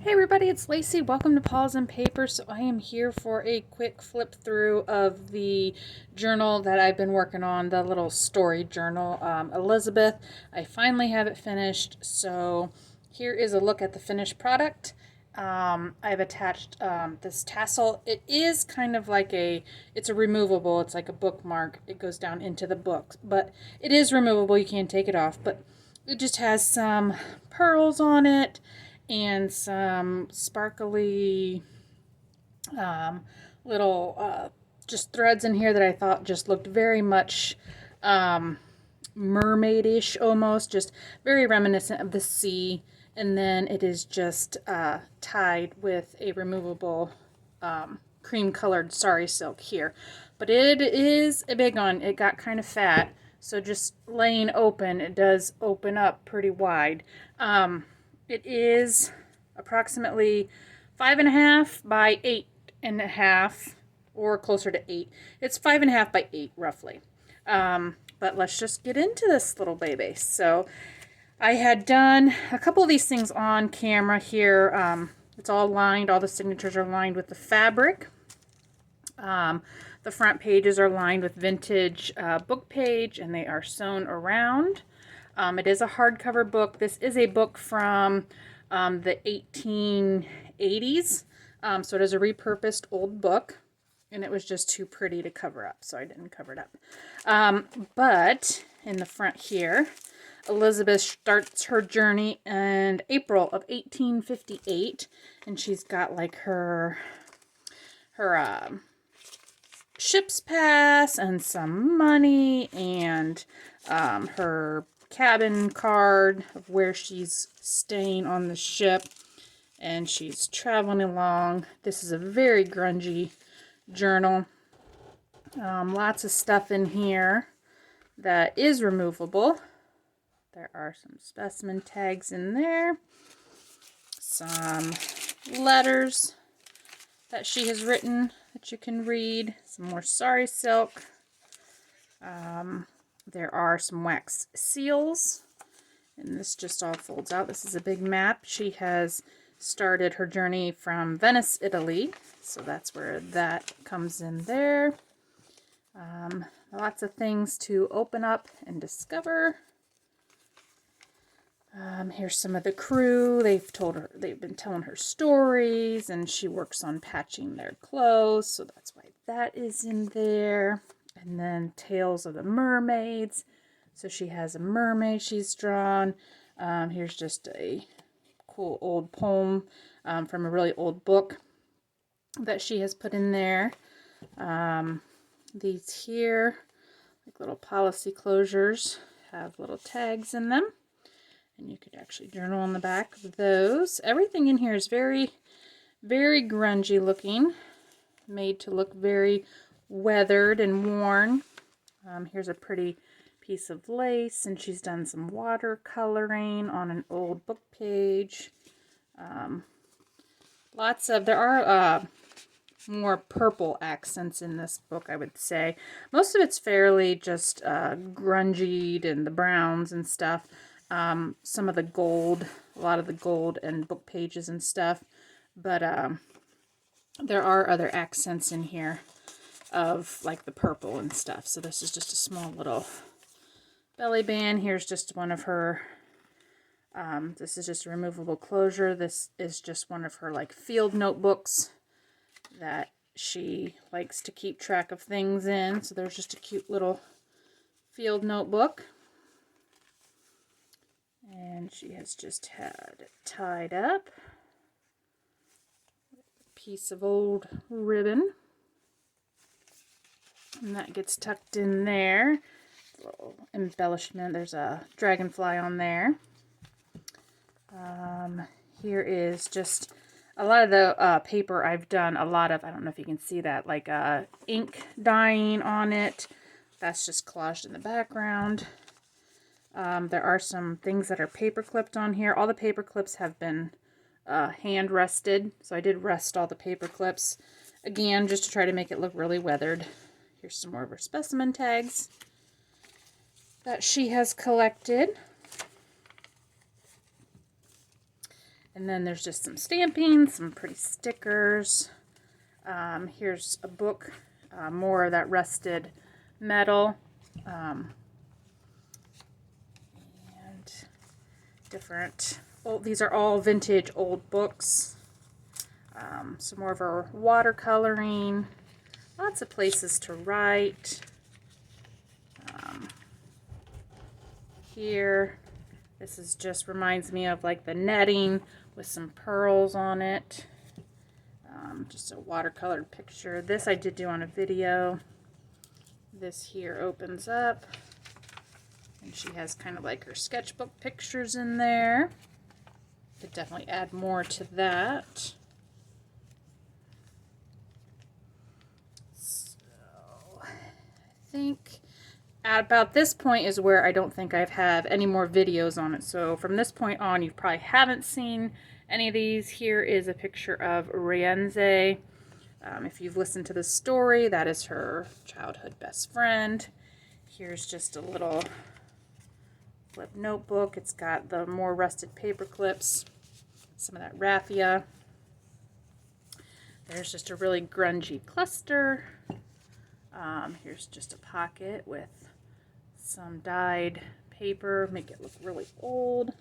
Hey everybody, it's Lacey. Welcome to Paws and Paper. So I am here for a quick flip through of the journal that I've been working on, the little story journal, Elizabeth. I finally have it finished. So here is a look at the finished product. I've attached this tassel. It is kind of like it's a removable. It's like a bookmark. It goes down into the book, but it is removable. You can't take it off, but it just has some pearls on it and some sparkly little just threads in here that I thought just looked very much mermaidish almost, just very reminiscent of the sea. And then it is just tied with a removable cream colored sari silk here. But it is a big one. It got kind of fat. So just laying open, it does open up pretty wide. It is approximately 5.5 by 8.5, or closer to 8. It's 5.5 by 8 roughly. But let's just get into this little baby. So I had done a couple of these things on camera here. It's all lined. All the signatures are lined with the fabric. The front pages are lined with vintage book page, and they are sewn around. It is a hardcover book. This is a book from the 1880s. So it is a repurposed old book, and it was just too pretty to cover up, so I didn't cover it up. But in the front here, Elizabeth starts her journey in April of 1858, and she's got like her ship's pass and some money and her cabin card of where she's staying on the ship, and she's traveling along. This is a very grungy journal. Lots of stuff in here that is removable. There are some specimen tags in there, some letters that she has written that you can read, some more sari silk. There are some wax seals, and this just all folds out. This is a big map. She has started her journey from Venice, Italy, so that's where that comes in there. Lots of things to open up and discover. Here's some of the crew. They've been telling her stories, and she works on patching their clothes, so that's why that is in there. And then tales of the mermaids. So she has a mermaid she's drawn. Here's just a cool old poem from a really old book that she has put in there. These here, like little policy closures, have little tags in them. And you could actually journal on the back of those. Everything in here is very, very grungy looking. Made to look very weathered and worn. Here's a pretty piece of lace, and she's done some watercoloring on an old book page. There are more purple accents in this book, I would say. Most of it's fairly just grungy, and the browns and stuff. Some of the gold, a lot of the gold and book pages and stuff. But there are other accents in here of like the purple and stuff. So this is just a small little belly band. Here's just one of her, this is just a removable closure. This is just one of her like field notebooks that she likes to keep track of things in. So there's just a cute little field notebook. And she has just had it tied up. A piece of old ribbon. And that gets tucked in there. A little embellishment. There's a dragonfly on there. Here is just a lot of the paper I've done a lot of. I don't know if you can see that, like ink dyeing on it. That's just collaged in the background. There are some things that are paper clipped on here. All the paper clips have been hand rested. So I did rest all the paper clips. Again, just to try to make it look really weathered. Here's some more of her specimen tags that she has collected. And then there's just some stamping, some pretty stickers. Here's a book, more of that rusted metal. And different, these are all vintage old books. Some more of our watercoloring. Lots of places to write. Here, this is just reminds me of like the netting with some pearls on it. Just a watercolored picture. This I did do on a video. This here opens up, and she has kind of like her sketchbook pictures in there. Could definitely add more to that. So I think at about this point is where I don't think I've had any more videos on it. So from this point on, you probably haven't seen any of these. Here is a picture of Rienze. If you've listened to the story, that is her childhood best friend. Here's just a little flip notebook. It's got the more rusted paper clips, some of that raffia. There's just a really grungy cluster. Here's just a pocket with some dyed paper, make it look really old.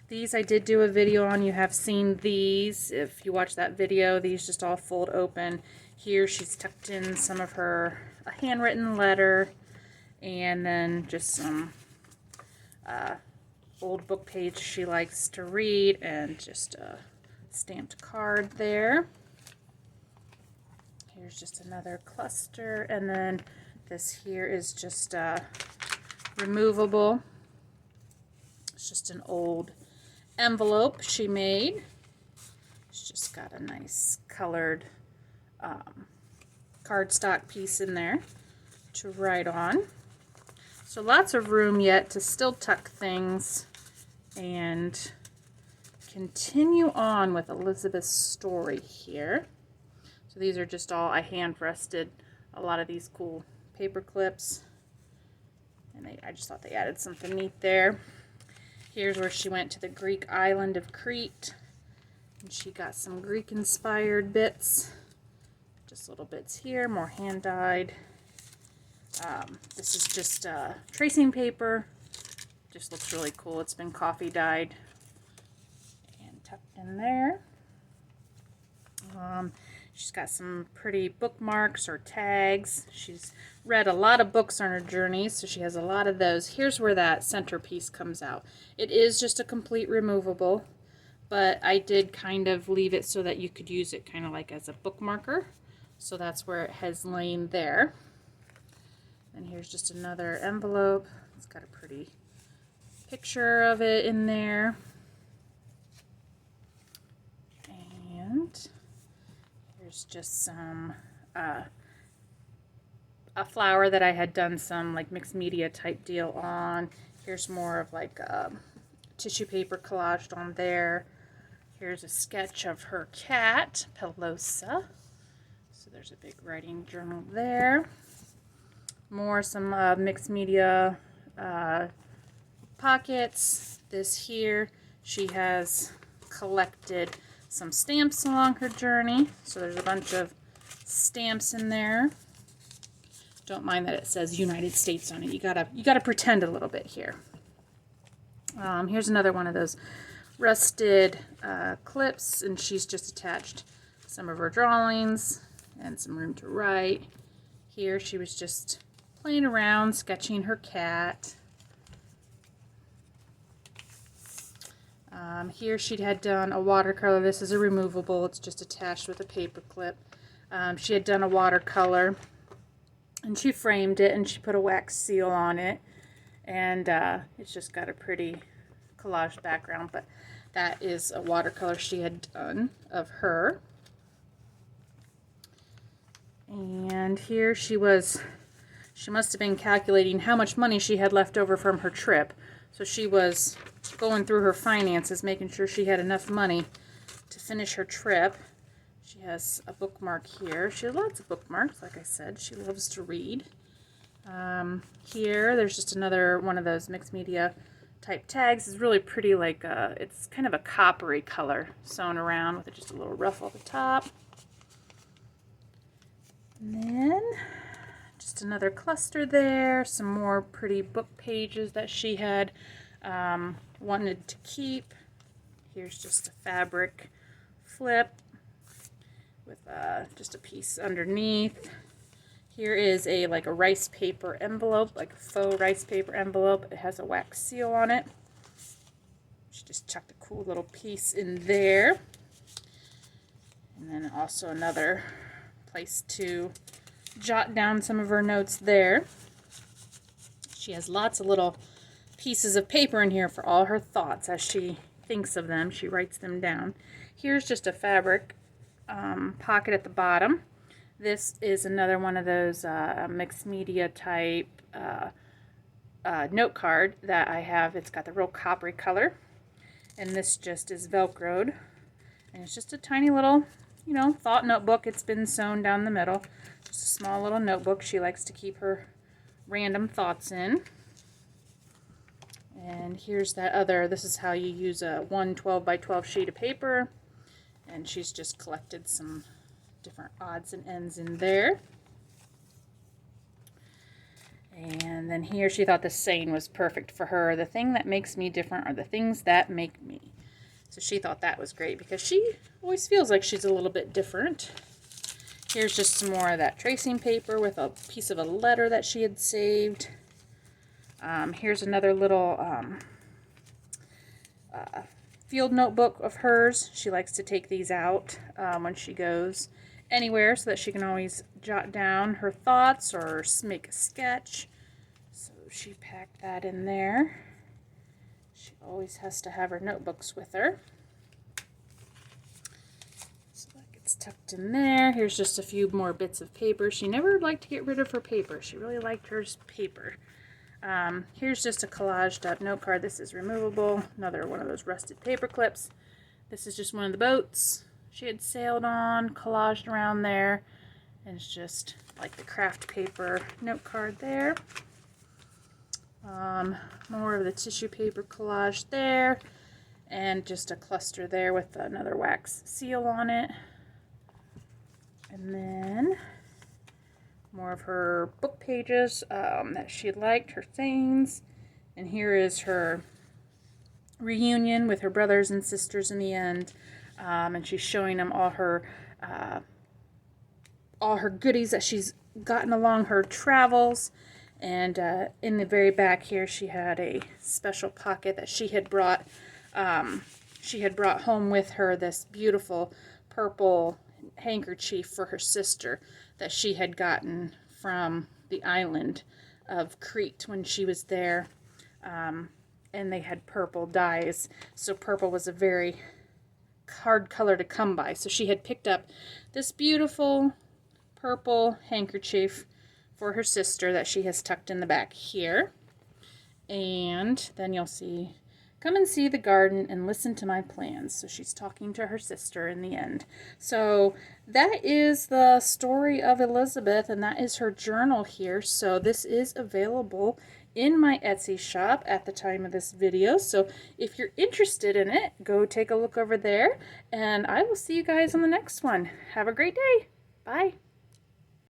These I did do a video on. You have seen these. If you watch that video, these just all fold open. Here she's tucked in some of her a handwritten letter, and then just some old book page she likes to read, and just a stamped card there. Here's just another cluster, and then this here is just removable. It's just an old envelope she made. It's just got a nice colored cardstock piece in there to write on. So lots of room yet to still tuck things and continue on with Elizabeth's story here. So these are just all, I hand rested a lot of these cool paper clips, and I just thought they added something neat there. Here's where she went to the Greek island of Crete, and she got some Greek inspired bits, just little bits here, more hand dyed. This is just tracing paper, just looks really cool. It's been coffee dyed and tucked in there. She's got some pretty bookmarks or tags. She's read a lot of books on her journey, so she has a lot of those. Here's where that centerpiece comes out. It is just a complete removable, but I did kind of leave it so that you could use it kind of like as a bookmarker. So that's where it has lain there. And here's just another envelope. It's got a pretty picture of it in there. And here's just some a flower that I had done some like mixed media type deal on. Here's more of like tissue paper collaged on there. Here's a sketch of her cat, Pelosa. So there's a big writing journal there. More some mixed media pockets. This here, she has collected some stamps along her journey. So there's a bunch of stamps in there. Don't mind that it says United States on it. You gotta pretend a little bit here. Here's another one of those rusted clips, and she's just attached some of her drawings and some room to write. Here she was just playing around, sketching her cat. Here she had done a watercolor. This is a removable. It's just attached with a paper clip. She had done a watercolor, and she framed it, and she put a wax seal on it, and it's just got a pretty collage background, but that is a watercolor she had done of her. And here she must have been calculating how much money she had left over from her trip. So she was going through her finances, making sure she had enough money to finish her trip. She has a bookmark here. She has lots of bookmarks, like I said. She loves to read. Here, there's just another one of those mixed media type tags. It's really pretty, like it's kind of a coppery color sewn around with just a little ruffle at the top. And then just another cluster there, some more pretty book pages that she had wanted to keep. Here's just a fabric flip with just a piece underneath. Here is like a rice paper envelope, like a faux rice paper envelope. It has a wax seal on it. She just chucked a cool little piece in there. And then also another place to jot down some of her notes there. She has lots of little pieces of paper in here for all her thoughts. As she thinks of them, she writes them down. Here's just a fabric pocket at the bottom. This is another one of those mixed media type note card that I have. It's got the real coppery color, and this just is Velcroed, and it's just a tiny little, you know, thought notebook. It's been sewn down the middle. Just a small little notebook she likes to keep her random thoughts in. And here's that other, this is how you use a 12 by 12 sheet of paper, and she's just collected some different odds and ends in there. And then here she thought the saying was perfect for her. The thing that makes me different are the things that make me. So she thought that was great because she always feels like she's a little bit different. Here's just some more of that tracing paper with a piece of a letter that she had saved. Here's another little field notebook of hers. She likes to take these out when she goes anywhere so that she can always jot down her thoughts or make a sketch. So she packed that in there. She always has to have her notebooks with her. So that gets tucked in there. Here's just a few more bits of paper. She never liked to get rid of her paper. She really liked her paper. Here's just a collaged up note card. This is removable. Another one of those rusted paper clips. This is just one of the boats she had sailed on, collaged around there. And it's just like the craft paper note card there. More of the tissue paper collage there. And just a cluster there with another wax seal on it. And then more of her book pages that she liked, her sayings. And here is her reunion with her brothers and sisters in the end. And she's showing them all her goodies that she's gotten along her travels. And in the very back here, she had a special pocket that she had brought. She had brought home with her this beautiful purple handkerchief for her sister that she had gotten from the island of Crete when she was there. And they had purple dyes, so purple was a very hard color to come by. So she had picked up this beautiful purple handkerchief for her sister that she has tucked in the back here. And then you'll see, come and see the garden and listen to my plans. So she's talking to her sister in the end. So that is the story of Elizabeth, and that is her journal here. So this is available in my Etsy shop at the time of this video. So if you're interested in it, go take a look over there, and I will see you guys on the next one. Have a great day. Bye.